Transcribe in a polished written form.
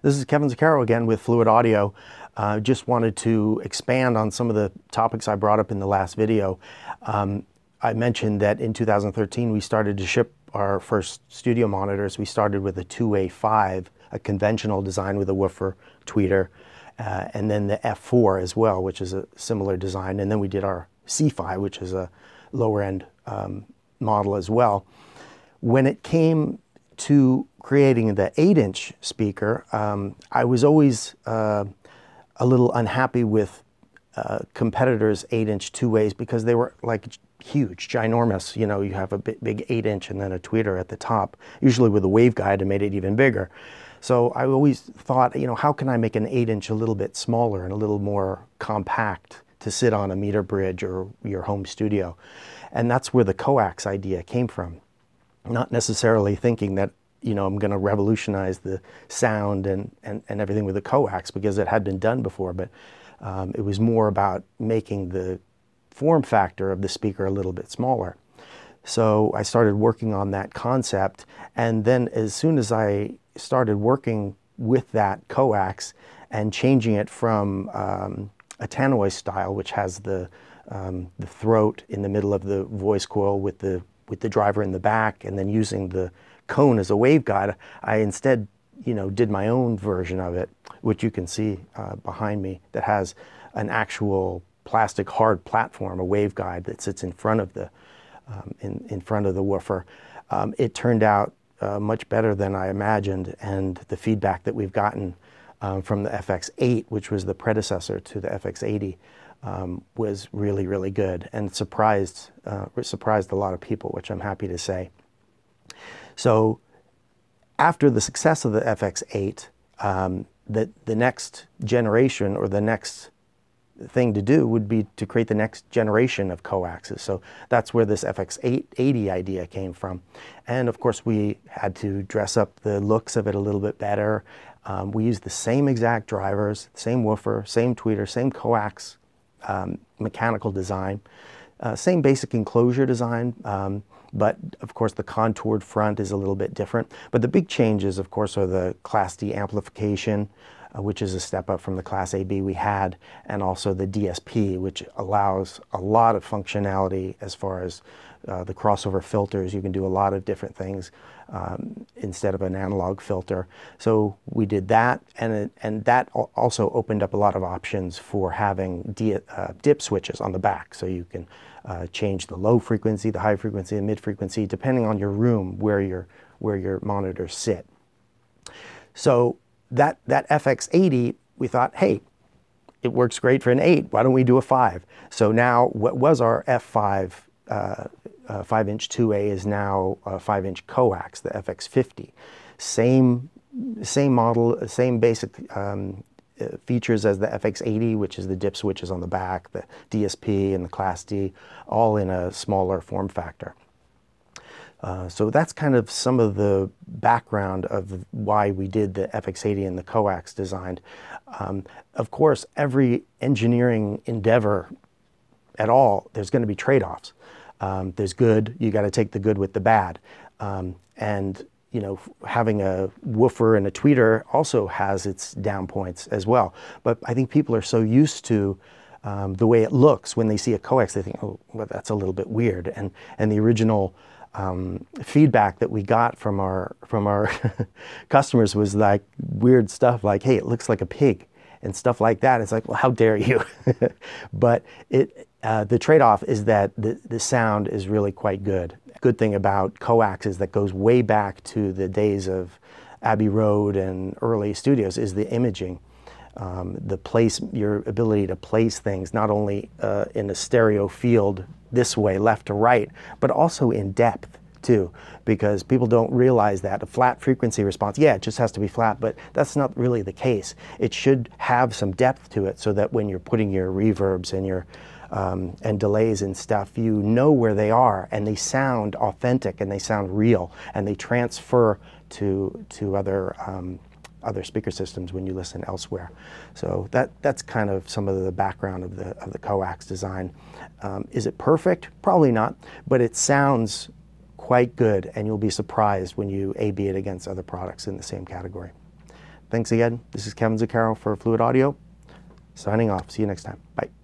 This is Kevin Zuccaro again with Fluid Audio. Just wanted to expand on some of the topics I brought up in the last video. I mentioned that in 2013 we started to ship our first studio monitors. We started with a 2A5, a conventional design with a woofer, tweeter, and then the F4 as well, which is a similar design. And then we did our C5, which is a lower end model as well. When it came to creating the 8-inch speaker, I was always a little unhappy with competitors' 8-inch two-ways because they were like huge, ginormous. You know, you have a big 8-inch and then a tweeter at the top, usually with a waveguide to make it even bigger. So I always thought, you know, how can I make an 8-inch a little bit smaller and a little more compact to sit on a meter bridge or your home studio? And that's where the coax idea came from. Not necessarily thinking that, you know, I'm going to revolutionize the sound and everything with the coax, because it had been done before, but it was more about making the form factor of the speaker a little bit smaller. So I started working on that concept, and then as soon as I started working with that coax and changing it from a tannoy style, which has the throat in the middle of the voice coil with the driver in the back, and then using the cone as a waveguide, I instead, you know, did my own version of it, which you can see behind me, that has an actual plastic hard platform, a waveguide that sits in front of the in front of the woofer. It turned out much better than I imagined, and the feedback that we've gotten from the FX8, which was the predecessor to the FX80, was really, really good, and surprised a lot of people, which I'm happy to say. So after the success of the FX8, the next generation, or the next thing to do, would be to create the next generation of coaxes. So that's where this FX880 idea came from. And of course we had to dress up the looks of it a little bit better. We used the same exact drivers, same woofer, same tweeter, same coax mechanical design, same basic enclosure design, but of course the contoured front is a little bit different. But the big changes, of course, are the Class D amplification, which is a step up from the Class AB we had, and also the DSP, which allows a lot of functionality as far as the crossover filters. You can do a lot of different things instead of an analog filter. So we did that, and that also opened up a lot of options for having dip switches on the back. So you can change the low frequency, the high frequency, the mid frequency, depending on your room, where your monitors sit. So that FX80, we thought, hey, it works great for an 8. Why don't we do a 5? So now what was our F5 5-inch 2A is now a 5-inch coax, the FX50. Same model, same basic features as the FX80, which is the dip switches on the back, the DSP and the Class D, all in a smaller form factor. So that's kind of some of the background of why we did the FX80 and the coax design. Of course, every engineering endeavor at all, there's going to be trade-offs. There's good, you got to take the good with the bad. And you know, having a woofer and a tweeter also has its down points as well. But I think people are so used to the way it looks when they see a coax, they think, oh, well, that's a little bit weird. And the original feedback that we got from our customers was like weird stuff like, hey, it looks like a pig and stuff like that. It's like, well, how dare you? But the trade-off is that the sound is really quite good. Good thing about coaxes that goes way back to the days of Abbey Road and early studios is the imaging. Your ability to place things not only in a stereo field this way, left to right, but also in depth too, because people don't realize that a flat frequency response, yeah, it just has to be flat, but that's not really the case. It should have some depth to it so that when you're putting your reverbs and your and delays and stuff, you know where they are, and they sound authentic and they sound real, and they transfer to other speaker systems when you listen elsewhere. So that's kind of some of the background of the coax design. Is it perfect? Probably not, but it sounds quite good, and you'll be surprised when you A/B it against other products in the same category. Thanks again. This is Kevin Zuccaro for Fluid Audio, signing off. See you next time. Bye.